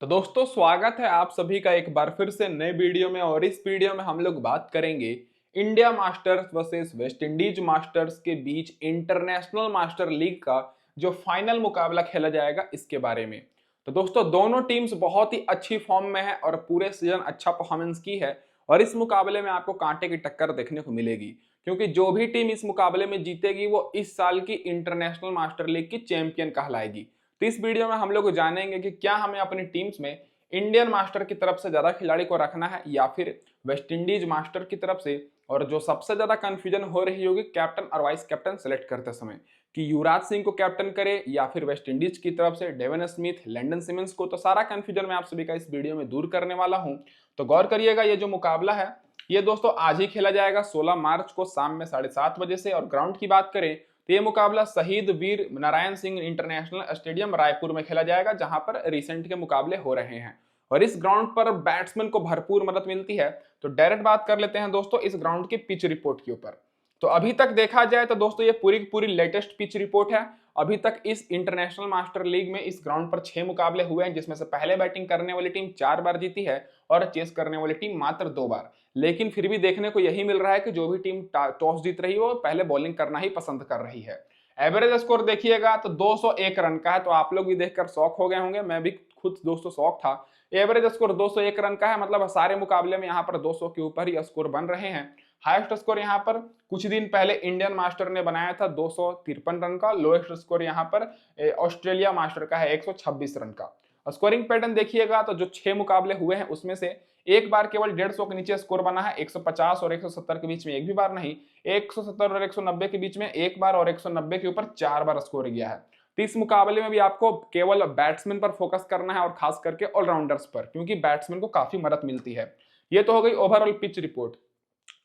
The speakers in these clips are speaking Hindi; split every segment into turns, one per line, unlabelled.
तो दोस्तों स्वागत है आप सभी का एक बार फिर से नए वीडियो में। और इस वीडियो में हम लोग बात करेंगे India masters versus West Indies masters के बीच इंटरनेशनल मास्टर लीग का जो फाइनल मुकाबला खेला जाएगा इसके बारे में। तो दोस्तों दोनों टीम्स बहुत ही अच्छी फॉर्म में है और पूरे सीजन अच्छा परफॉर्मेंस की है। और इस मुकाबले में आपको कांटे की टक्कर देखने को मिलेगी, क्योंकि जो भी टीम इस मुकाबले में जीतेगी वो इस साल की इंटरनेशनल मास्टर लीग की चैंपियन कहलाएगी। तो इस वीडियो में हम लोग जानेंगे कि क्या हमें अपनी टीम्स में इंडियन मास्टर की तरफ से ज्यादा खिलाड़ी को रखना है या फिर वेस्ट इंडीज मास्टर की तरफ से। और जो सबसे ज्यादा कंफ्यूजन हो रही होगी कैप्टन और वाइस कैप्टन सेलेक्ट करते समय कि युवराज सिंह को कैप्टन करे या फिर वेस्ट इंडीज की तरफ से डेवन स्मिथ, लैंडन सिमंस को, तो सारा कंफ्यूजन मैं आप सभी का इस वीडियो में दूर करने वाला हूं। तो गौर करिएगा, ये जो मुकाबला है ये दोस्तों आज ही खेला जाएगा 16 मार्च को शाम में 7:30 बजे से। और ग्राउंड की बात करें तो ये मुकाबला शहीद वीर नारायण सिंह इंटरनेशनल स्टेडियम रायपुर में खेला जाएगा, जहां पर रिसेंट के मुकाबले हो रहे हैं। और इस ग्राउंड पर बैट्समैन को भरपूर मदद मिलती है। तो डायरेक्ट बात कर लेते हैं दोस्तों इस ग्राउंड की पिच रिपोर्ट के ऊपर। तो अभी तक देखा जाए तो दोस्तों ये पूरी की पूरी लेटेस्ट पिच रिपोर्ट है। अभी तक इस इंटरनेशनल मास्टर लीग में इस ग्राउंड पर 6 मुकाबले हुए हैं, जिसमें से पहले बैटिंग करने वाली टीम 4 बार जीती है और चेस करने वाली टीम मात्र 2 बार। लेकिन फिर भी देखने को यही मिल रहा है कि जो भी टीम टॉस जीत रही है वो पहले बॉलिंग करना ही पसंद कर रही है। एवरेज स्कोर देखिएगा तो 201 रन का है। तो आप लोग भी देखकर शौक हो गए होंगे, मैं भी खुद दोस्तों शौक था। एवरेज स्कोर 201 रन का है, मतलब सारे मुकाबले में यहाँ पर 200 के ऊपर ही स्कोर बन रहे हैं। हाईएस्ट स्कोर यहाँ पर कुछ दिन पहले इंडियन मास्टर ने बनाया था 253 रन का। लोएस्ट स्कोर यहाँ पर ऑस्ट्रेलिया मास्टर का है 126 रन का। स्कोरिंग पैटर्न देखिएगा तो जो 6 मुकाबले हुए हैं उसमें से एक बार केवल 150 के नीचे स्कोर बना है, 150 और 170 के बीच में एक भी बार नहीं, 170 और 190 के बीच में एक बार और 190 के ऊपर 4 बार स्कोर गया है। तो इस मुकाबले में भी आपको केवल बैट्समैन पर फोकस करना है और खास करके ऑलराउंडर्स पर, क्योंकि बैट्समैन को काफी मदद मिलती है। ये तो हो गई ओवरऑल पिच रिपोर्ट।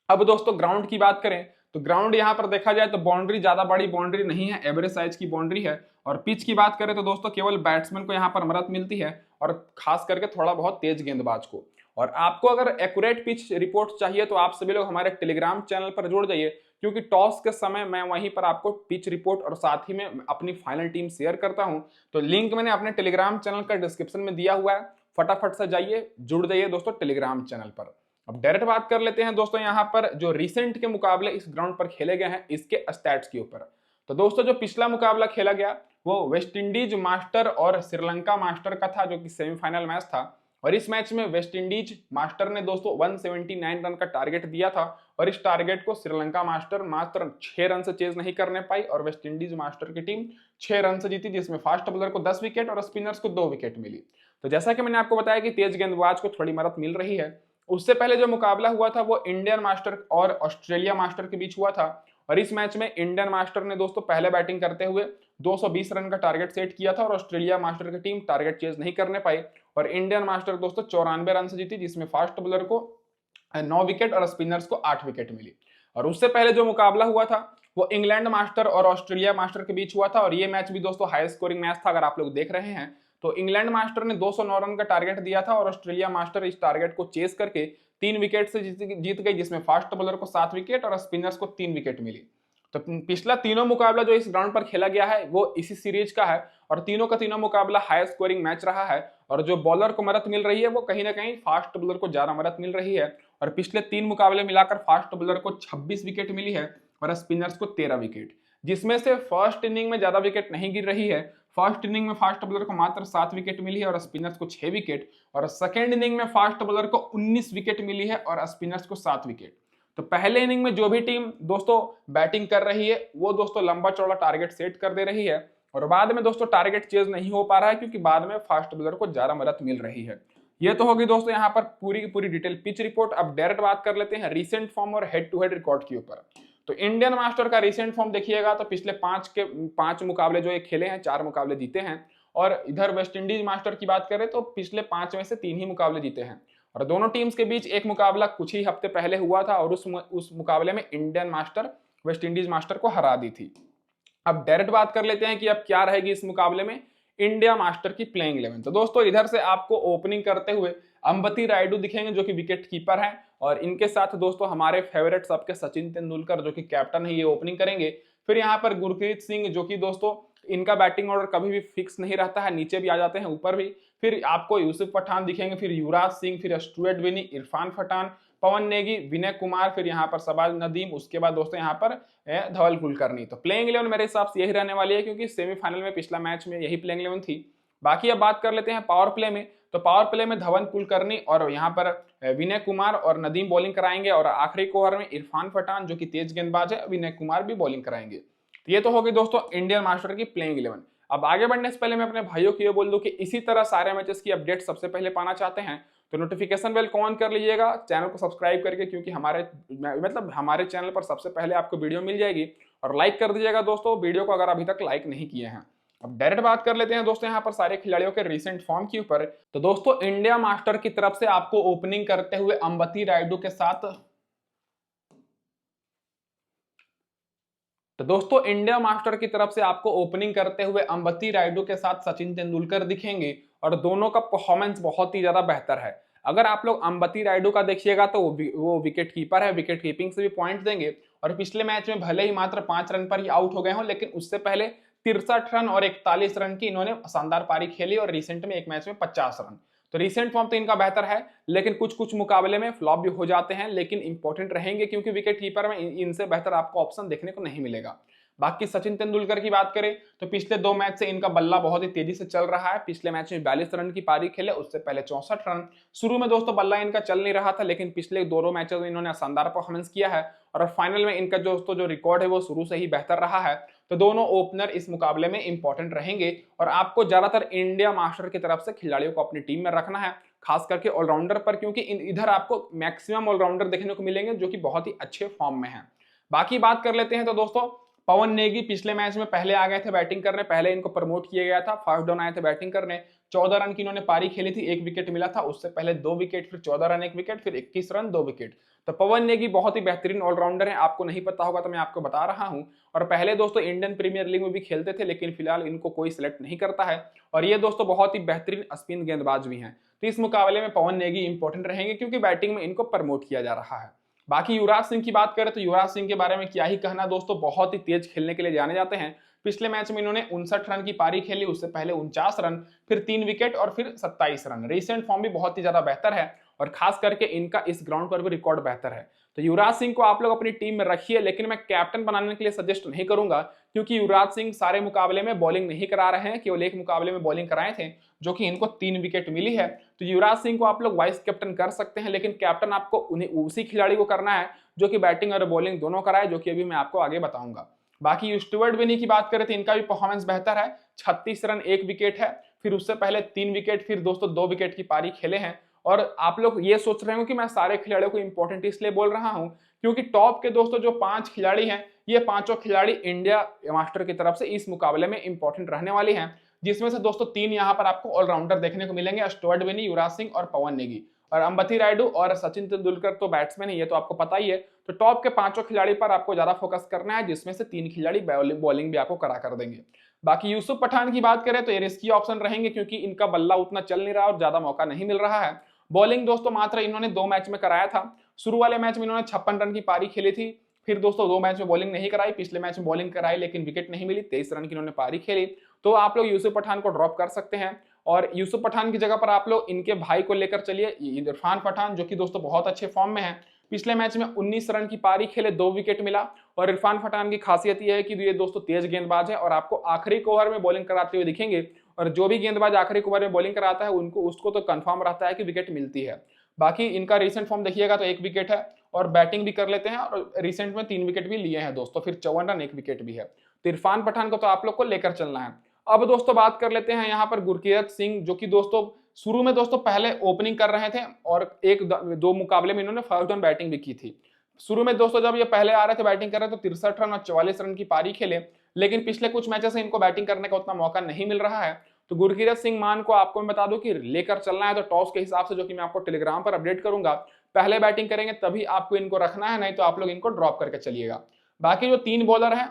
अब दोस्तों ग्राउंड की बात करें तो ग्राउंड यहाँ पर देखा जाए तो बाउंड्री ज्यादा बड़ी बाउंड्री नहीं है, एवरेज साइज की बाउंड्री है। और पिच की बात करें तो दोस्तों केवल बैट्समैन को यहाँ पर मदद मिलती है और खास करके थोड़ा बहुत तेज गेंदबाज को। और आपको अगर एक्यूरेट पिच रिपोर्ट चाहिए तो आप सभी लोग हमारे टेलीग्राम चैनल पर जुड़ जाइए, क्योंकि टॉस के समय मैं वहीं पर आपको पिच रिपोर्ट और साथ ही में अपनी फाइनल टीम शेयर करता हूं। तो लिंक मैंने अपने टेलीग्राम चैनल का डिस्क्रिप्शन में दिया हुआ है, फटाफट से जाइए जुड़ जाइए दोस्तों टेलीग्राम चैनल पर। अब डायरेक्ट बात कर लेते हैं दोस्तों यहाँ पर जो रिसेंट के मुकाबले इस ग्राउंड पर खेले गए हैं इसके स्टैट्स के ऊपर। तो दोस्तों जो पिछला मुकाबला खेला गया वो वेस्ट इंडीज मास्टर और श्रीलंका मास्टर का था, जो कि सेमीफाइनल मैच था। और इस मैच में वेस्ट इंडीज मास्टर ने दोस्तों 179 रन का टारगेट दिया था और इस टारगेट को श्रीलंका मास्टर मात्र 6 रन से चेज नहीं करने पाई और वेस्ट इंडीज मास्टर की टीम 6 रन से जीती, जिसमें फास्ट बॉलर को 10 विकेट और स्पिनर्स को 2 विकेट मिली। तो जैसा कि मैंने आपको बताया कि तेज गेंदबाज को थोड़ी मदद मिल रही है। उससे पहले जो मुकाबला हुआ था वो इंडियन मास्टर और ऑस्ट्रेलिया मास्टर के बीच हुआ था। और इस मैच में इंडियन मास्टर ने दोस्तों पहले बैटिंग करते हुए 220 रन का टारगेट सेट किया था और ऑस्ट्रेलिया मास्टर की टीम टारगेट चेज नहीं करने पाई। और इंडियन मास्टर दोस्तों 94 रन से जीती, जिसमें फास्ट बॉलर को 9 विकेट और स्पिनर्स को 8 विकेट मिली। और उससे पहले जो मुकाबला हुआ था वो इंग्लैंड मास्टर और ऑस्ट्रेलिया मास्टर के बीच हुआ था और ये मैच भी दोस्तों हाई स्कोरिंग मैच था। अगर आप लोग देख रहे हैं तो इंग्लैंड मास्टर ने 209 रन का टारगेट दिया था और ऑस्ट्रेलिया मास्टर इस टारगेट को चेस करके 3 विकेट से जीत गई, जिसमें फास्ट बॉलर को 7 विकेट और स्पिनर्स को 3 विकेट मिली। तो पिछला तीनों मुकाबला जो इस ग्राउंड पर खेला गया है वो इसी सीरीज का है और तीनों का तीनों मुकाबला हाई स्कोरिंग मैच रहा है। और जो बॉलर को मदद मिल रही है वो कहीं ना कहीं फास्ट बॉलर को ज्यादा मदद मिल रही है। और पिछले 3 मुकाबले मिलाकर फास्ट बॉलर को 26 विकेट मिली है और स्पिनर्स को 13 विकेट, जिसमें से फर्स्ट इनिंग में ज्यादा विकेट नहीं गिर रही है। फर्स्ट इनिंग में फास्ट बॉलर को मात्र 7 विकेट मिली है और स्पिनर्स को 6 विकेट। और सेकेंड इनिंग में फास्ट बॉलर को 19 विकेट मिली है और स्पिनर्स को 7 विकेट। तो पहले इनिंग में जो भी टीम दोस्तों बैटिंग कर रही है वो दोस्तों लंबा चौड़ा टारगेट सेट कर दे रही है और बाद में दोस्तों टारगेट चेज नहीं हो पा रहा है, क्योंकि बाद में फास्ट बॉलर को ज्यादा मदद मिल रही है। ये तो होगी दोस्तों यहाँ पर पूरी की पूरी डिटेल पिच रिपोर्ट। अब डायरेक्ट बात कर लेते हैं रिसेंट फॉर्म और हेड टू हेड रिकॉर्ड के ऊपर। तो इंडियन मास्टर का रिसेंट फॉर्म देखिएगा तो पिछले 5 मुकाबले जो ये खेले हैं 4 मुकाबले जीते हैं। और इधर वेस्ट इंडीज मास्टर की बात करें तो पिछले 5 में से 3 ही मुकाबले जीते हैं। और दोनों टीम्स के बीच एक मुकाबला कुछ ही हफ्ते पहले हुआ था और उस मुकाबले में Indian master West Indies master को हरा दी थी। अब डायरेक्ट बात कर लेते हैं कि अब क्या रहेगी इस मुकाबले में इंडिया मास्टर की प्लेइंग 11। तो दोस्तों इधर से आपको ओपनिंग करते हुए अंबती रायडू दिखेंगे जो कि विकेट कीपर हैं और इनके साथ दोस्तों हमारे फेवरेट सबके सचिन तेंदुलकर जो कि कैप्टन है ये ओपनिंग करेंगे। फिर यहाँ पर गुरप्रीत सिंह जो कि दोस्तों इनका बैटिंग ऑर्डर कभी भी फिक्स नहीं रहता है, नीचे भी आ जाते हैं ऊपर भी। फिर आपको यूसुफ पठान दिखेंगे, फिर युवराज सिंह, फिर स्टुअर्ट बिनी, इरफान पठान, पवन नेगी, विनय कुमार, फिर यहाँ पर शहबाज नदीम, उसके बाद दोस्तों यहाँ पर धवल कुलकर्णी। तो प्लेइंग 11 मेरे हिसाब से यही रहने वाली है, क्योंकि सेमीफाइनल में पिछला मैच में यही प्लेइंग 11 थी। बाकी अब बात कर लेते हैं पावर प्ले में। तो पावर प्ले में धवन कुलकर्णी और यहाँ पर विनय कुमार और नदीम बॉलिंग कराएंगे, और आखिरी ओवर में इरफान पठान जो कि तेज गेंदबाज है, विनय कुमार भी बॉलिंग कराएंगे। तो ये तो होगी दोस्तों इंडियन मास्टर की प्लेइंग 11। अब आगे बढ़ने से पहले मैं अपने भाइयों को ये बोल दूं कि इसी तरह सारे मैचेस की अपडेट सबसे पहले पाना चाहते हैं तो नोटिफिकेशन बेल को ऑन कर लीजिएगा, चैनल को सब्सक्राइब करके, क्योंकि हमारे चैनल पर सबसे पहले आपको वीडियो मिल जाएगी। और लाइक कर दीजिएगा दोस्तों वीडियो को, अगर अभी तक लाइक नहीं किए हैं। अब डायरेक्ट बात कर लेते हैं दोस्तों यहाँ पर सारे खिलाड़ियों के रिसेंट फॉर्म के ऊपर। तो दोस्तों इंडिया मास्टर की तरफ से आपको ओपनिंग करते हुए अंबती रायडू के साथ तो दोस्तों इंडिया मास्टर की तरफ से आपको ओपनिंग करते हुए अंबती रायडू के साथ सचिन तेंदुलकर दिखेंगे, और दोनों का परफॉर्मेंस बहुत ही ज्यादा बेहतर है। अगर आप लोग अंबती रायडू का देखिएगा तो वो विकेट कीपर है, विकेट कीपिंग से भी पॉइंट देंगे। और पिछले मैच में भले ही मात्र 5 रन पर ही आउट हो गए हों, लेकिन उससे पहले 63 रन और 41 रन की इन्होंने शानदार पारी खेली, और रिसेंट में एक मैच में 50 रन। तो रिसेंट फॉर्म तो इनका बेहतर है, लेकिन कुछ कुछ मुकाबले में फ्लॉप भी हो जाते हैं, लेकिन इंपॉर्टेंट रहेंगे, क्योंकि विकेट कीपर में इनसे बेहतर आपको ऑप्शन देखने को नहीं मिलेगा। बाकी सचिन तेंदुलकर की बात करें तो पिछले 2 मैच से इनका बल्ला बहुत ही तेजी से चल रहा है। पिछले मैच में 42 रन की पारी खेले, उससे पहले 64 रन। शुरू में दोस्तों बल्ला इनका चल नहीं रहा था, लेकिन पिछले 2 मैचों में इन्होंने शानदार परफॉर्मेंस किया है, और फाइनल में इनका दोस्तों जो रिकॉर्ड है वो शुरू से ही बेहतर रहा है। तो दोनों ओपनर इस मुकाबले में इंपॉर्टेंट रहेंगे, और आपको ज्यादातर इंडिया मास्टर की तरफ से खिलाड़ियों को अपनी टीम में रखना है, खास करके ऑलराउंडर पर, क्योंकि इधर आपको मैक्सिमम ऑलराउंडर देखने को मिलेंगे जो कि बहुत ही अच्छे फॉर्म में है। बाकी बात कर लेते हैं तो दोस्तों पवन नेगी पिछले मैच में पहले आ गए थे बैटिंग करने, पहले इनको प्रमोट किया गया था, फर्स्ट डाउन आए थे बैटिंग करने। 14 रन की इन्होंने पारी खेली थी, 1 विकेट मिला था, उससे पहले 2 विकेट, फिर 14 रन 1 विकेट, फिर 21 रन 2 विकेट। तो पवन नेगी बहुत ही बेहतरीन ऑलराउंडर है, आपको नहीं पता होगा तो मैं आपको बता रहा हूं। और पहले दोस्तों इंडियन प्रीमियर लीग में भी खेलते थे, लेकिन फिलहाल इनको कोई सिलेक्ट नहीं करता है, और ये दोस्तों बहुत ही बेहतरीन स्पिन गेंदबाज भी हैं। तो इस मुकाबले में पवन नेगी इंपॉर्टेंट रहेंगे, क्योंकि बैटिंग में इनको प्रमोट किया जा रहा है। बाकी युवराज सिंह की बात करें तो युवराज सिंह के बारे में क्या ही कहना दोस्तों, बहुत ही तेज खेलने के लिए जाने जाते हैं। पिछले मैच में इन्होंने 59 रन की पारी खेली, उससे पहले 49 रन, फिर 3 विकेट और फिर 27 रन। रिसेंट फॉर्म भी बहुत ही ज्यादा बेहतर है, और खास करके इनका इस ग्राउंड पर भी रिकॉर्ड बेहतर है। तो युवराज सिंह को आप लोग अपनी टीम में रखिए, लेकिन मैं कैप्टन बनाने के लिए सजेस्ट नहीं करूंगा, क्योंकि युवराज सिंह सारे मुकाबले में बॉलिंग नहीं करा रहे हैं, केवल एक मुकाबले में बॉलिंग कराए थे, जो कि इनको 3 विकेट मिली है। तो युवराज सिंह को आप लोग वाइस कैप्टन कर सकते हैं, लेकिन कैप्टन आपको उन्हें उसी खिलाड़ी को करना है जो कि बैटिंग और बॉलिंग दोनों कराए, जो कि अभी मैं आपको आगे बताऊंगा। बाकी स्टुअर्ट बिनी की बात करें तो इनका भी परफॉर्मेंस बेहतर है, 36 रन 1 विकेट है, फिर उससे पहले 3 विकेट, फिर दोस्तों 2 विकेट की पारी खेले हैं। और आप लोग ये सोच रहे हो कि मैं सारे खिलाड़ियों को इंपॉर्टेंट इसलिए बोल रहा हूं, क्योंकि टॉप के दोस्तों जो 5 खिलाड़ी हैं, ये पांचों खिलाड़ी इंडिया मास्टर की तरफ से इस मुकाबले में इंपॉर्टेंट रहने वाली हैं, जिसमें से दोस्तों 3 यहाँ पर आपको ऑलराउंडर देखने को मिलेंगे, स्टुअर्ट बिनी, युवराज सिंह और पवन नेगी। और अंबती रायडू और सचिन तेंदुलकर तो बैट्समैन ही है, तो आपको पता ही है। तो टॉप के 5 खिलाड़ी पर आपको ज्यादा फोकस करना है, जिसमें से 3 खिलाड़ी बॉलिंग भी आपको करा कर देंगे। बाकी यूसुफ पठान की बात करें तो ये रिस्की ऑप्शन रहेंगे, क्योंकि इनका बल्ला उतना चल नहीं रहा और ज्यादा मौका नहीं मिल रहा है। बॉलिंग दोस्तों मात्र इन्होंने 2 मैच में कराया था। शुरू वाले मैच में इन्होंने 56 रन की पारी खेली थी, फिर दोस्तों 2 मैच में बॉलिंग नहीं कराई, पिछले मैच में बॉलिंग कराई लेकिन विकेट नहीं मिली, 23 रन की इन्होंने पारी खेली। तो आप लोग यूसुफ पठान को ड्रॉप कर सकते हैं, और यूसुफ पठान की जगह पर आप लोग इनके भाई को लेकर चलिए, इरफान पठान, जो कि दोस्तों बहुत अच्छे फॉर्म में है। पिछले मैच में 19 रन की पारी खेले, 2 विकेट मिला। और इरफान पठान की खासियत यह है कि ये दोस्तों तेज गेंदबाज है, और आपको आखिरी ओवर में बॉलिंग कराते हुए दिखेंगे। और जो भी गेंदबाज आखिरी ओवर में बॉलिंग कराता है उनको उसको तो कंफर्म रहता है कि विकेट मिलती है। बाकी इनका रिसेंट फॉर्म देखिएगा तो 1 विकेट है, और बैटिंग भी कर लेते हैं, और रिसेंट में 3 विकेट भी लिए हैं दोस्तों, फिर 54 रन 1 विकेट भी है। तो इरफान पठान को तो आप लोग को लेकर चलना है। अब दोस्तों बात कर लेते हैं यहाँ पर गुरकीरत सिंह, जो कि दोस्तों शुरू में दोस्तों पहले ओपनिंग कर रहे थे, और 1-2 मुकाबले में इन्होंने फर्स्ट डाउन बैटिंग भी की थी। शुरू में दोस्तों जब ये पहले आ रहे थे बैटिंग कर रहे थे तो 63 रन और 44 रन की पारी खेले, लेकिन पिछले कुछ मैचेस से इनको बैटिंग करने का उतना मौका नहीं मिल रहा है। तो गुरकीरत सिंह मान को आपको मैं बता दूं कि लेकर चलना है तो टॉस के हिसाब से, जो कि मैं आपको टेलीग्राम पर अपडेट करूंगा, पहले बैटिंग करेंगे तभी आपको इनको रखना है, नहीं तो आप लोग इनको ड्रॉप करके चलिएगा। बाकी जो 3 बॉलर हैं,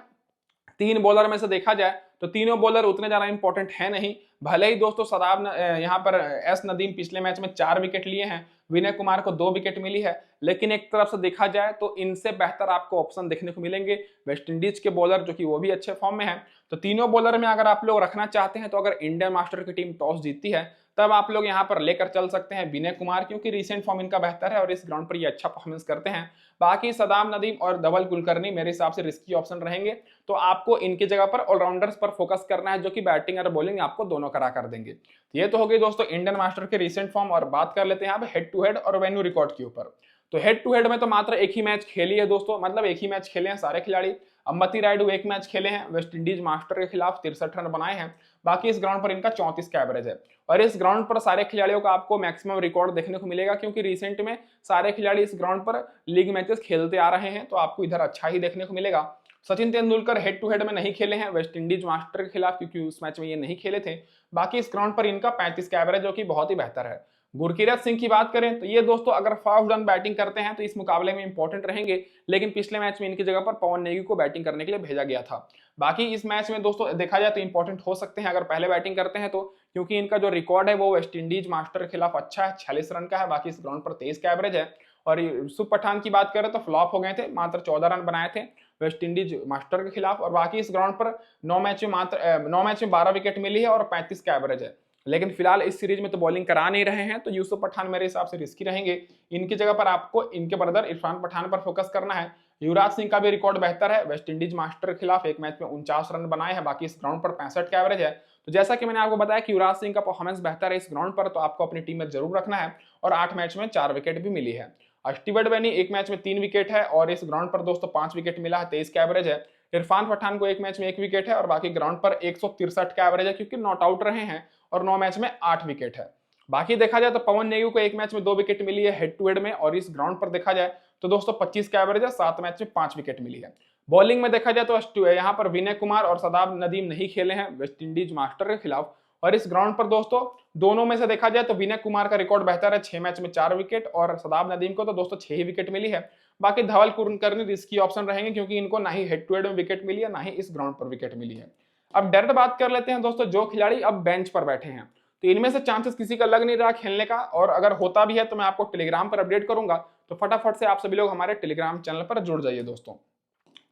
3 बॉलर में से देखा जाए तो तीनों बॉलर उतने ज्यादा इंपॉर्टेंट है नहीं। भले ही दोस्तों सदाब यहाँ पर एस नदीम पिछले मैच में 4 विकेट लिए हैं, विनय कुमार को 2 विकेट मिली है, लेकिन एक तरफ से देखा जाए तो इनसे बेहतर आपको ऑप्शन देखने को मिलेंगे वेस्ट इंडीज के बॉलर, जो कि वो भी अच्छे फॉर्म में है। तो तीनों बॉलर में अगर आप लोग रखना चाहते हैं, तो अगर इंडियन मास्टर की टीम टॉस जीतती है तब आप लोग यहाँ पर लेकर चल सकते हैं विनय कुमार, क्योंकि रिसेंट फॉर्म इनका बेहतर है और इस ग्राउंड पर ये अच्छा परफॉर्मेंस करते हैं। बाकी सदाम नदीम और धवल कुलकर्णी मेरे हिसाब से रिस्की ऑप्शन रहेंगे, तो आपको इनकी जगह पर ऑलराउंडर्स पर फोकस करना है जो कि बैटिंग और बॉलिंग आपको दोनों करा कर देंगे। ये तो हो गई दोस्तों इंडियन मास्टर के रिसेंट फॉर्म, और बात कर लेते हैं यहाँ पे हेड टू हेड और वेन्यू रिकॉर्ड के ऊपर। तो हेड टू हेड में तो मात्र एक ही मैच खेली है दोस्तों, मतलब एक ही मैच खेले हैं सारे खिलाड़ी। अंबती रायडू एक मैच खेले हैं, वेस्ट इंडीज मास्टर के खिलाफ 63 रन बनाए हैं। बाकी इस ग्राउंड पर इनका 34 का एवरेज है, और इस ग्राउंड पर सारे खिलाड़ियों का आपको मैक्सिमम रिकॉर्ड देखने को मिलेगा, क्योंकि रिसेंट में सारे खिलाड़ी इस ग्राउंड पर लीग मैचेस खेलते आ रहे हैं, तो आपको इधर अच्छा ही देखने को मिलेगा। Sachin Tendulkar head to head में नहीं खेले हैं वेस्ट इंडीज मास्टर के खिलाफ, क्योंकि उस मैच में ये नहीं खेले थे। बाकी इस ग्राउंड पर इनका 35 का एवरेज, जो कि बहुत ही बेहतर है। गुरकीरत सिंह की बात करें तो ये दोस्तों अगर फास्ट डाउन बैटिंग करते हैं तो इस मुकाबले में इंपॉर्टेंट रहेंगे, लेकिन पिछले मैच में इनकी जगह पर पवन नेगी को बैटिंग करने के लिए भेजा गया था। बाकी इस मैच में दोस्तों देखा जाए तो इंपॉर्टेंट हो सकते हैं अगर पहले बैटिंग करते हैं तो, क्योंकि इनका जो रिकॉर्ड है वो वेस्ट इंडीज मास्टर के खिलाफ अच्छा है, 46 रन का है। बाकी इस ग्राउंड पर 23 का एवरेज है। और यूसुफ पठान की बात करें तो फ्लॉप हो गए थे, मात्र 14 रन बनाए थे वेस्ट इंडीज मास्टर के खिलाफ। और बाकी इस ग्राउंड पर 9 मैच में 12 विकेट मिली है और 35 का एवरेज है। लेकिन फिलहाल इस सीरीज में तो बॉलिंग करा नहीं रहे हैं, तो यूसुफ पठान मेरे हिसाब से रिस्की रहेंगे। इनकी जगह पर आपको इनके ब्रदर इरफान पठान पर फोकस करना है। युवराज सिंह का भी रिकॉर्ड बेहतर है, वेस्ट इंडीज मास्टर के खिलाफ एक मैच में 49 रन बनाए हैं। बाकी इस ग्राउंड पर 65 का एवरेज है। तो जैसा कि मैंने आपको बताया कि युवराज सिंह का परफॉर्मेंस बेहतर है इस ग्राउंड पर, तो आपको अपनी टीम में जरूर रखना है। और 8 मैच में 4 विकेट भी मिली है। स्टीवर्ट बेनी एक मैच में 3 विकेट है, और इस ग्राउंड पर दोस्तों 5 विकेट मिला है, 23 का एवरेज है। इरफान पठान को एक मैच में 1 विकेट है, और बाकी ग्राउंड पर 163 का एवरेज है, क्योंकि नॉट आउट रहे हैं, और 9 मैच में 8 विकेट है। बाकी देखा जाए तो पवन नेगी को एक मैच में 2 विकेट मिली है हेड टू हेड में, और इस ग्राउंड पर देखा जाए तो दोस्तों 25 का एवरेज है, 7 मैच में 5 विकेट मिली है। बॉलिंग में देखा जाए तो यहाँ पर विनय कुमार और सदाब नदीम नहीं खेले हैं वेस्ट इंडीज मास्टर के खिलाफ, और इस ग्राउंड पर दोस्तों दोनों में से देखा जाए तो विनय कुमार का रिकॉर्ड बेहतर है, 6 मैच में 4 विकेट, और सदाब नदीम को तो दोस्तों 6 ही विकेट मिली है। बाकी धवल कुलकर्णी रिस्की ऑप्शन रहेंगे, क्योंकि इनको ना ही हेड टू हेड में विकेट मिली है, ना ही इस ग्राउंड पर विकेट मिली है। अब डायरेक्ट बात कर लेते हैं दोस्तों जो खिलाड़ी अब बेंच पर बैठे हैं, तो इनमें से चांसेस किसी का लग नहीं रहा खेलने का, और अगर होता भी है तो मैं आपको टेलीग्राम पर अपडेट करूंगा, तो फटाफट से आप सभी लोग हमारे टेलीग्राम चैनल पर जुड़ जाइए दोस्तों।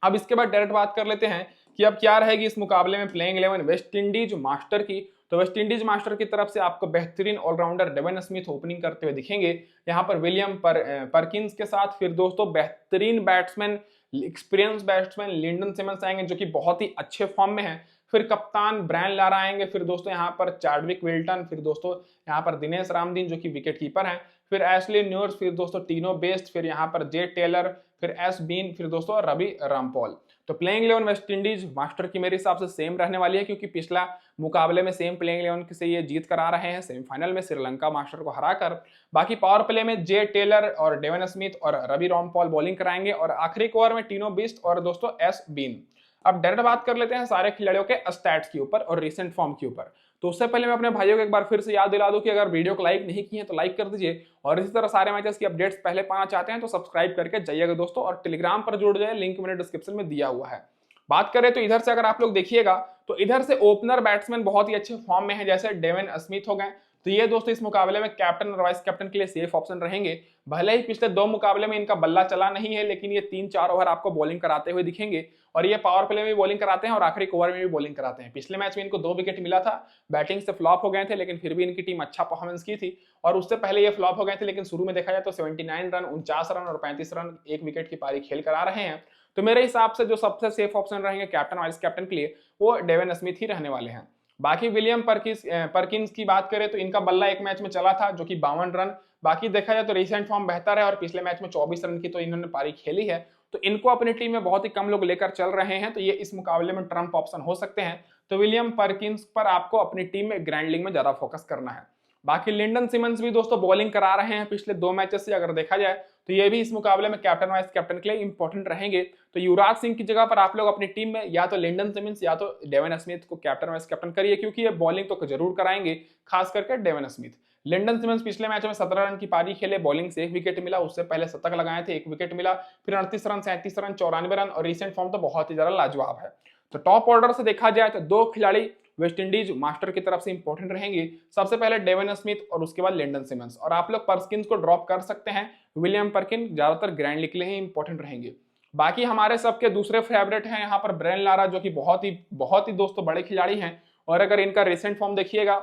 अब इसके बाद डायरेक्ट बात कर लेते हैं कि अब क्या रहेगी इस मुकाबले में प्लेइंग 11 वेस्ट इंडीज मास्टर की। तो वेस्ट इंडीज मास्टर की तरफ से आपको बेहतरीन ऑलराउंडर डेवन स्मिथ ओपनिंग करते हुए दिखेंगे, यहाँ पर विलियम परकिंस के साथ। फिर दोस्तों बेहतरीन batsman, experience batsman Lendl Simmons आएंगे, जो कि बहुत ही अच्छे फॉर्म में है। फिर कप्तान ब्रायन लारा आएंगे। फिर दोस्तों यहाँ पर चार्डविक विल्टन, फिर दोस्तों यहाँ पर दिनेश रामदीन जो कि विकेट कीपर हैं, फिर एशली न्यूर्स, फिर दोस्तों टीनो बेस्ट, फिर यहाँ पर जे टेलर, फिर एस बीन, फिर दोस्तों रवि रामपॉल। तो प्लेइंग 11 वेस्ट इंडीज मास्टर की मेरे हिसाब से सेम रहने वाली है, क्योंकि पिछला मुकाबले में सेम प्लेइंग 11 से ये जीत कर आ रहे हैं सेमीफाइनल में श्रीलंका मास्टर को हराकर। बाकी पावर प्ले में जे टेलर और डेवन स्मिथ और रवि रामपॉल बॉलिंग कराएंगे, और आखिरी ओवर में टीनो बिस्ट और दोस्तों एस बीन। अब डायरेक्ट बात कर लेते हैं सारे खिलाड़ियों के स्टैट्स के ऊपर और रिसेंट फॉर्म के ऊपर। तो उससे पहले मैं अपने भाइयों को एक बार फिर से याद दिला दूं कि अगर वीडियो को लाइक नहीं किए तो लाइक कर दीजिए, और इसी तरह सारे मैचेस की अपडेट्स पहले पाना चाहते हैं तो सब्सक्राइब करके जाइएगा दोस्तों, और टेलीग्राम पर जुड़ जाए, लिंक मैंने डिस्क्रिप्शन में दिया हुआ है। बात करें तो इधर से अगर आप लोग देखिएगा तो इधर से ओपनर बैट्समैन बहुत ही अच्छे फॉर्म में है, जैसे डेवन स्मिथ हो गए, तो ये दोस्तों इस मुकाबले में कैप्टन और वाइस कैप्टन के लिए सेफ ऑप्शन रहेंगे। भले ही पिछले 2 मुकाबले में इनका बल्ला चला नहीं है, लेकिन ये 3-4 ओवर आपको बॉलिंग कराते हुए दिखेंगे, और ये पावर प्ले में भी बॉलिंग कराते हैं और आखिरी ओवर में भी बॉलिंग कराते हैं। पिछले मैच में इनको 2 विकेट मिला था, बैटिंग से फ्लॉप हो गए थे, लेकिन फिर भी इनकी टीम अच्छा परफॉर्मेंस की थी। और उससे पहले ये फ्लॉप हो गए थे, लेकिन शुरू में देखा जाए तो 79 रन, 49 रन और 35 रन 1 विकेट की पारी खेल कर आ रहे हैं। तो मेरे हिसाब से जो सबसे सेफ ऑप्शन रहेंगे कैप्टन वाइस कैप्टन के लिए, वो डेवन स्मिथ ही रहने वाले हैं। बाकी विलियम परकिंस की बात करें तो इनका बल्ला एक मैच में चला था, जो कि 52 रन। बाकी देखा जाए तो रिसेंट फॉर्म बेहतर है, और पिछले मैच में 24 रन की तो इन्होंने पारी खेली है, तो इनको अपनी टीम में बहुत ही कम लोग लेकर चल रहे हैं, तो ये इस मुकाबले में ट्रम्प ऑप्शन हो सकते हैं। तो विलियम परकिंस पर आपको अपनी टीम में ग्रैंड लीग में ज्यादा फोकस करना है। बाकी लिंडन सिमंस भी दोस्तों बॉलिंग करा रहे हैं पिछले 2 मैचेस से, अगर देखा जाए तो ये भी इस मुकाबले में कैप्टन वाइस कैप्टन के लिए इंपॉर्टेंट रहेंगे। तो युवराज सिंह की जगह पर आप लोग अपनी टीम में या तो लिंडन सिमंस या तो डेवन स्मिथ को कैप्टन वाइस कैप्टन करिए, क्योंकि ये बॉलिंग तो जरूर कराएंगे, खास करके डेवन स्मिथ। लिंडन सिमंस पिछले मैच में 17 रन की पारी खेले, बॉलिंग से 1 विकेट मिला, उससे पहले शतक लगाए थे, 1 विकेट मिला, फिर 38 रन, 37 रन, 94 रन, और रिसेंट फॉर्म तो बहुत ही ज्यादा लाजवाब है। तो टॉप ऑर्डर से देखा जाए तो 2 खिलाड़ी वेस्ट इंडीज मास्टर की तरफ से इंपॉर्टेंट रहेंगे, सबसे पहले डेवन स्मिथ और उसके बाद लिंडन सिमंस, और आप लोग परकिंस को ड्रॉप कर सकते हैं। विलियम परकिन ज्यादातर ग्रैंड लीग के लिए ही इंपॉर्टेंट रहेंगे। बाकी हमारे सबके दूसरे फेवरेट हैं यहाँ पर ब्रायन लारा, जो कि बहुत ही दोस्तों बड़े खिलाड़ी हैं, और अगर इनका रिसेंट फॉर्म देखिएगा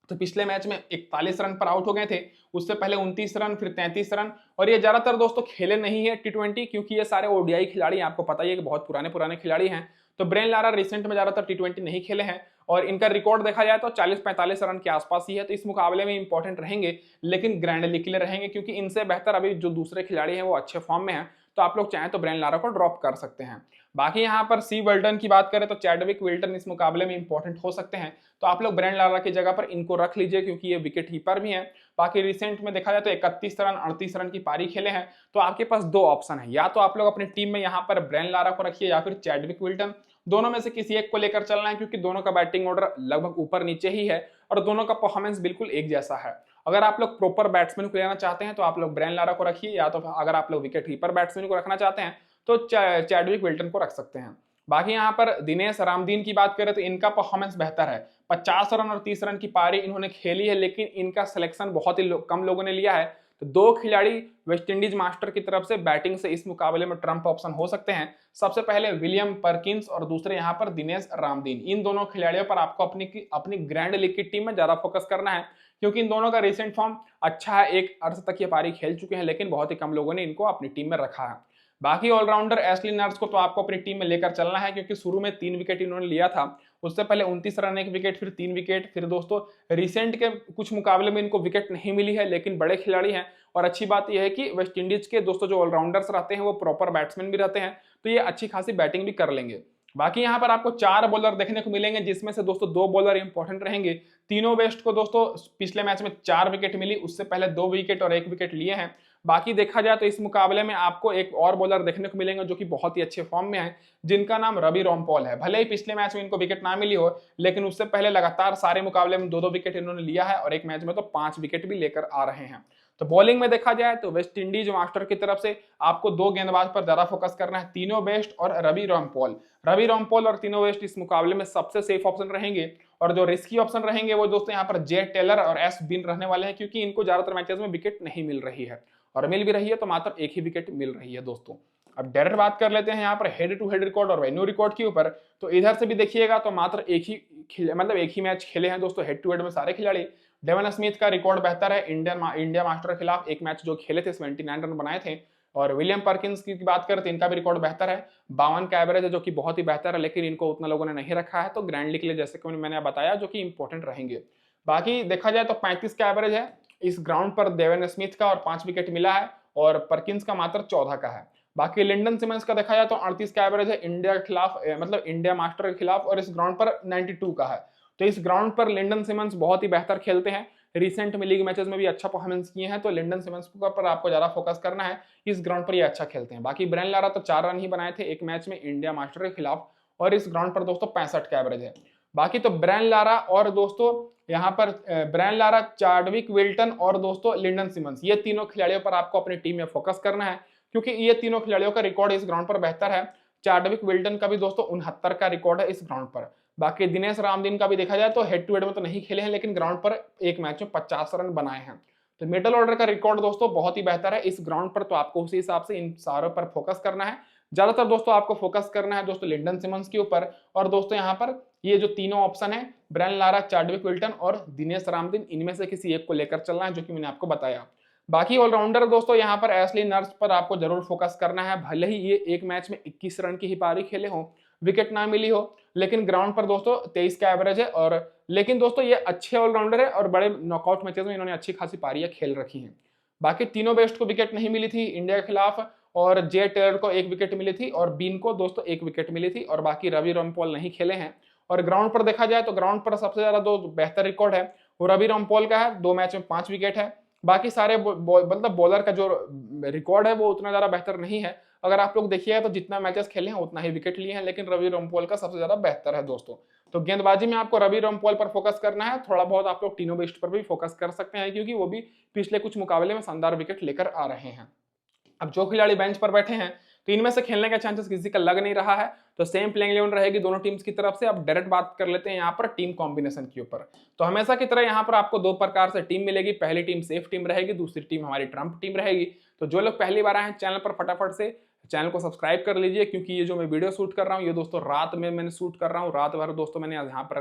तो पिछले मैच में 41 रन पर आउट हो गए थे, उससे पहले 29 रन, फिर 33 रन। और ये ज्यादातर दोस्तों खेले नहीं है T20, क्योंकि ये सारे ओडीआई खिलाड़ी हैं, आपको पता ही है कि बहुत पुराने पुराने खिलाड़ी हैं। तो ब्रेन लारा रिसेंट में ज्यादातर T20 नहीं खेले हैं, और इनका रिकॉर्ड देखा जाए तो 40-45 रन के आसपास ही है। तो इस मुकाबले में इंपॉर्टेंट रहेंगे, लेकिन ग्रैंड लीग के लिए रहेंगे, क्योंकि इनसे बेहतर अभी जो दूसरे खिलाड़ी हैं वो अच्छे फॉर्म में हैं। तो आप लोग चाहें तो ब्रेन लारा को ड्रॉप कर सकते हैं। बाकी यहाँ पर सी विल्टन की बात करें तो चैडविक विल्टन इस मुकाबले में इंपॉर्टेंट हो सकते हैं, तो आप लोग ब्रेन लारा की जगह पर इनको रख लीजिए, क्योंकि ये विकेट कीपर भी हैं। बाकी रिसेंट में देखा जाए तो 31 रन 38 रन की पारी खेले हैं। तो आपके पास दो ऑप्शन है, या तो आप लोग अपनी टीम में यहाँ पर ब्रेन लारा को रखिए या फिर चैडविक विल्टन, दोनों में से किसी एक को लेकर चलना है, क्योंकि दोनों का बैटिंग ऑर्डर लगभग ऊपर नीचे ही है और दोनों का परफॉर्मेंस बिल्कुल एक जैसा है। अगर आप लोग प्रॉपर बैट्समैन को लेना चाहते हैं तो आप लोग ब्रेन लारा को रखिए, या तो अगर आप लोग विकेट कीपर बैट्समैन को रखना चाहते हैं तो चैडविक विल्टन को रख सकते हैं। बाकी यहाँ पर दिनेश रामदीन की बात करें तो इनका परफॉर्मेंस बेहतर है। 50 रन और 30 रन की पारी इन्होंने खेली है, लेकिन इनका सिलेक्शन बहुत ही कम लोगों ने लिया है। तो दो खिलाड़ी वेस्टइंडीज मास्टर की तरफ से बैटिंग से इस मुकाबले में ट्रम्प ऑप्शन हो सकते हैं। सबसे पहले विलियम पर्किंस और दूसरे यहाँ पर दिनेश रामदीन। इन दोनों खिलाड़ियों पर आपको अपनी ग्रैंड लीग की टीम में ज्यादा फोकस करना है, क्योंकि इन दोनों का रिसेंट फॉर्म अच्छा है। एक अर्थ तक ये पारी खेल चुके हैं, लेकिन बहुत ही कम लोगों ने इनको अपनी टीम में रखा है। बाकी ऑलराउंडर एशली नर्स को तो आपको अपनी टीम में लेकर चलना है, क्योंकि शुरू में 3 विकेट इन्होंने लिया था, उससे पहले 29 रन 1 विकेट, फिर 3 विकेट। फिर दोस्तों रिसेंट के कुछ मुकाबले में इनको विकेट नहीं मिली है, लेकिन बड़े खिलाड़ी हैं। और अच्छी बात यह है कि वेस्ट इंडीज के दोस्तों जो ऑलराउंडर्स रहते हैं वो प्रॉपर बैट्समैन भी रहते हैं, तो ये अच्छी खासी बैटिंग भी कर लेंगे। बाकी यहाँ पर आपको 4 बॉलर देखने को मिलेंगे, जिसमें से दोस्तों 2 बॉलर इंपॉर्टेंट रहेंगे। तीनों बेस्ट को दोस्तों पिछले मैच में 4 विकेट मिली, उससे पहले 2 विकेट और 1 विकेट लिए हैं। बाकी देखा जाए तो इस मुकाबले में आपको एक और बॉलर देखने को मिलेंगे जो कि बहुत ही अच्छे फॉर्म में है, जिनका नाम रवि रामपॉल है। भले ही पिछले मैच में इनको विकेट ना मिली हो, लेकिन उससे पहले लगातार सारे मुकाबले में 2-2 विकेट इन्होंने लिया है, और एक मैच में तो 5 विकेट भी लेकर आ रहे हैं। तो बॉलिंग में देखा जाए तो वेस्ट इंडीज मास्टर की तरफ से आपको 2 गेंदबाज पर ज्यादा फोकस करना है, तीनों बेस्ट और रवि रामपॉल। रवि रामपॉल और तीनों बेस्ट इस मुकाबले में सबसे सेफ ऑप्शन रहेंगे। और जो रिस्की ऑप्शन रहेंगे वो दोस्तों यहाँ पर जे टेलर और एस बिन रहने वाले हैं, क्योंकि इनको ज्यादातर मैचेस में विकेट नहीं मिल रही है, और मिल भी रही है तो मात्र एक ही विकेट मिल रही है दोस्तों। अब डायरेक्ट बात कर लेते हैं यहाँ पर हेड टू हेड रिकॉर्ड और वेन्यू रिकॉर्ड के ऊपर। तो इधर से भी देखिएगा तो मात्र एक ही मैच खेले हैं दोस्तों हेड टू हेड में सारे खिलाड़ी। डेवन स्मिथ का रिकॉर्ड बेहतर है, इंडिया मास्टर के खिलाफ एक मैच जो खेले थे 79 रन बनाए थे। और विलियम पर्किंस की बात करें तो इनका भी रिकॉर्ड बेहतर है, 52 का एवरेज है, जो कि बहुत ही बेहतर है, लेकिन इनको उतना लोगों ने नहीं रखा है। तो ग्रैंड लीग के लिए जैसे कि मैंने बताया जो कि इंपॉर्टेंट रहेंगे। बाकी देखा जाए तो 35 का एवरेज है इस ग्राउंड पर डेवन स्मिथ का, और 5 विकेट मिला है, और पर्किंस का मात्र 14 का है। बाकी लिंडन सिमंस का देखा जाए तो 38 का एवरेज है इंडिया के खिलाफ, मतलब इंडिया मास्टर के खिलाफ, और इस ग्राउंड पर 92 का है। तो इस ग्राउंड पर लिंडन सिमंस बहुत ही बेहतर खेलते हैं, रिसेंट में लीग मैचेस में भी अच्छा परफॉर्मेंस किए हैं। तो लिंडन सिमंस पर आपको ज्यादा फोकस करना है, इस ग्राउंड पर ये अच्छा खेलते हैं। बाकी ब्रेन लारा तो 4 रन ही बनाए थे एक मैच में इंडिया मास्टर के खिलाफ, और इस ग्राउंड पर दोस्तों 65 का एवरेज है। बाकी तो ब्रेन लारा और दोस्तों यहाँ पर ब्रेन लारा, चैडविक विल्टन और दोस्तों लिंडन सिमंस, ये तीनों खिलाड़ियों पर आपको अपनी टीम में फोकस करना है, क्योंकि ये तीनों खिलाड़ियों का रिकॉर्ड इस ग्राउंड पर बेहतर है। चैडविक विल्टन का भी दोस्तों 69 का रिकॉर्ड है इस ग्राउंड पर। बाकी दिनेश रामदीन का भी देखा जाए तो हेड टू हेड में तो नहीं खेले हैं, लेकिन ग्राउंड पर एक मैच में 50 रन बनाए हैं। तो मिडल ऑर्डर का रिकॉर्ड दोस्तों बहुत ही बेहतर है इस ग्राउंड पर, तो आपको उसी हिसाब से इन सारों पर फोकस करना है। ज्यादातर दोस्तों आपको फोकस करना है दोस्तों लिंडन सिमंस के ऊपर, और दोस्तों यहाँ पर ये जो तीनों ऑप्शन है ब्रेन लारा, चैडविक विल्टन और दिनेश रामदीन, इनमें से किसी एक को लेकर चलना है, जो कि मैंने आपको बताया। बाकी ऑलराउंडर दोस्तों यहाँ पर एशली नर्स पर आपको जरूर फोकस करना है। भले ही ये एक मैच में 21 रन की ही पारी खेले हो, विकेट ना मिली हो, लेकिन ग्राउंड पर दोस्तों 23 का एवरेज है। और लेकिन दोस्तों ये अच्छे ऑलराउंडर है, और बड़े नॉकआउट मैचेस में इन्होंने अच्छी खासी पारियां खेल रखी हैं। बाकी तीनों बेस्ट को विकेट नहीं मिली थी इंडिया के खिलाफ, और जे टेलर को 1 विकेट मिली थी, और बीन को दोस्तों 1 विकेट मिली थी, और बाकी रवि रामपॉल नहीं खेले हैं। और ग्राउंड पर देखा जाए तो ग्राउंड पर सबसे ज्यादा दो बेहतर रिकॉर्ड है वो रवि रामपॉल का है, 2 मैच में 5 विकेट है। बाकी सारे मतलब बॉलर का जो रिकॉर्ड है वो उतना ज्यादा बेहतर नहीं है। अगर आप लोग देखिए तो जितना मैचेस खेले हैं उतना ही विकेट लिए हैं, लेकिन रवि रामपॉल का सबसे ज्यादा बेहतर है दोस्तों। तो गेंदबाजी में आपको रवि रामपॉल पर फोकस करना है, थोड़ा बहुत आप लोग टीनो बेस्ट पर भी फोकस कर सकते हैं, क्योंकि वो भी पिछले कुछ मुकाबले में शानदार विकेट लेकर आ रहे हैं। अब जो खिलाड़ी बेंच पर बैठे हैं तो इनमें से खेलने का चांसेस किसी का लग नहीं रहा है, तो सेम प्लेइंग 11 रहेगी दोनों टीम्स की तरफ से। अब डायरेक्ट बात कर लेते हैं यहाँ पर टीम कॉम्बिनेशन के ऊपर। तो हमेशा की तरह यहाँ पर आपको 2 प्रकार से टीम मिलेगी, पहली टीम सेफ टीम रहेगी, दूसरी टीम हमारी ट्रम्प टीम रहेगी। तो जो लोग पहली बार आए हैं चैनल पर फटाफट से चैनल को सब्सक्राइब कर लीजिए, क्योंकि ये जो मैं वीडियो शूट कर रहा हूँ ये दोस्तों रात में मैंने शूट कर रहा हूँ। रात भर दोस्तों मैंने यहाँ पर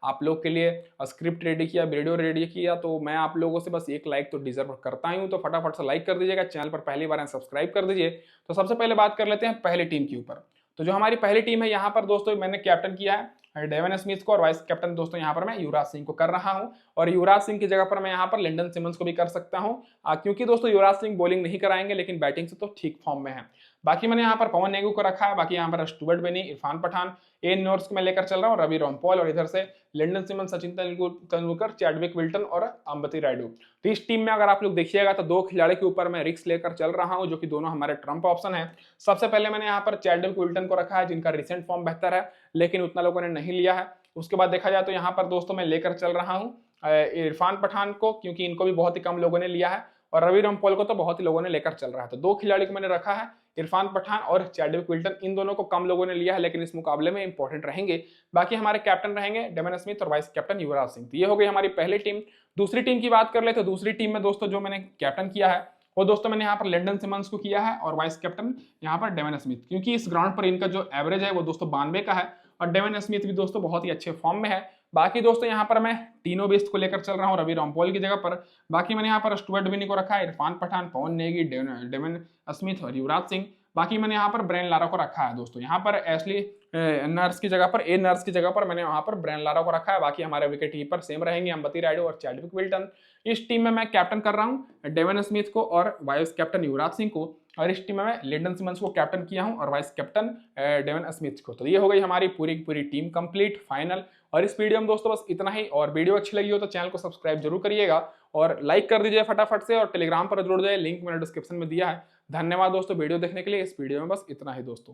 आप लोग के लिए स्क्रिप्ट रेडी किया, वीडियो रेडी किया, तो मैं आप लोगों से बस एक लाइक तो डिजर्व करता ही हूँ। तो फटाफट से लाइक कर दीजिएगा, चैनल पर पहली बार सब्सक्राइब कर दीजिए। तो सबसे पहले बात कर लेते हैं पहली टीम के ऊपर। तो जो हमारी पहली टीम है यहाँ पर दोस्तों मैंने कैप्टन किया है डेवन स्मिथ को, और वाइस कैप्टन दोस्तों यहाँ पर मैं युवराज सिंह को कर रहा हूँ। और युवराज सिंह की जगह पर मैं यहाँ पर लिंडन सिमंस को भी कर सकता हूँ, क्योंकि दोस्तों युवराज सिंह बॉलिंग नहीं कराएंगे लेकिन बैटिंग से तो ठीक फॉर्म में है। बाकी मैंने यहाँ पर पवन नेगी को रखा है, बाकी यहाँ पर स्टुअर्ट बिनी, इरफान पठान, एन नॉर्स को मैं लेकर चल रहा हूँ, रवि रामपॉल, और इधर से Lendl Simmons, Sachin Tendulkar, Chadwick Walton और अंबती रायडू। तो इस टीम में अगर आप लोग देखिएगा तो 2 खिलाड़ी के ऊपर मैं रिस्क लेकर चल रहा हूँ, जो कि दोनों हमारे ट्रम्प ऑप्शन है। सबसे पहले मैंने यहाँ पर चैडविक विल्टन को रखा है, जिनका रिसेंट फॉर्म बेहतर है लेकिन उतना लोगों ने नहीं लिया है। उसके बाद देखा जाए तो यहाँ पर दोस्तों मैं लेकर चल रहा हूँ इरफान पठान को, क्योंकि इनको भी बहुत ही कम लोगों ने लिया है, और रवि रामपॉल को तो बहुत ही लोगों ने लेकर चल रहा है। तो 2 खिलाड़ी को मैंने रखा है, इरफान पठान और चैडविक विल्टन। इन दोनों को कम लोगों ने लिया है लेकिन इस मुकाबले में इंपॉर्टेंट रहेंगे। बाकी हमारे कैप्टन रहेंगे डेवन स्मिथ और वाइस कैप्टन युवराज सिंह। तो ये हो गई हमारी पहली टीम। दूसरी टीम की बात कर ले तो दूसरी टीम में दोस्तों जो मैंने कैप्टन किया है वो दोस्तों मैंने यहाँ पर लिंडन सिमंस को किया है, और वाइस कैप्टन यहाँ पर डेवन स्मिथ, क्योंकि इस ग्राउंड पर इनका जो एवरेज है वो दोस्तों 92 का है, और डेवन स्मिथ भी दोस्तों बहुत ही अच्छे फॉर्म में है। बाकी दोस्तों यहाँ पर मैं तीनों बेस्ट को लेकर चल रहा हूँ रवि रामपॉल की जगह पर। बाकी मैंने यहाँ पर स्टुअर्ट बिनी को रखा है, इरफान पठान, पवन नेगी, डेवन स्मिथ और युवराज सिंह। बाकी मैंने यहाँ पर ब्रेन लारा को रखा है दोस्तों, यहाँ पर एशली नर्स की जगह पर, ए नर्स की जगह पर मैंने वहां पर ब्रेन लारा को रखा है। बाकी हमारे विकेट कीपर सेम रहेंगे, अंबती रायडू और चैडविक विल्टन। इस टीम में मैं कैप्टन कर रहा हूँ डेवन स्मिथ को और वाइस कैप्टन युवराज सिंह को, और इस टीम में मैं लिंडन सिमंस को कैप्टन किया हूं और वाइस कैप्टन डेवन स्मिथ को। तो ये हो गई हमारी पूरी की पूरी टीम कंप्लीट फाइनल। और इस वीडियो में दोस्तों बस इतना ही, और वीडियो अच्छी लगी हो तो चैनल को सब्सक्राइब जरूर करिएगा और लाइक कर दीजिए फटाफट से, और टेलीग्राम पर जुड़ जाए, लिंक मैंने डिस्क्रिप्शन में दिया है। धन्यवाद दोस्तों वीडियो देखने के लिए। इस वीडियो में बस इतना ही दोस्तों।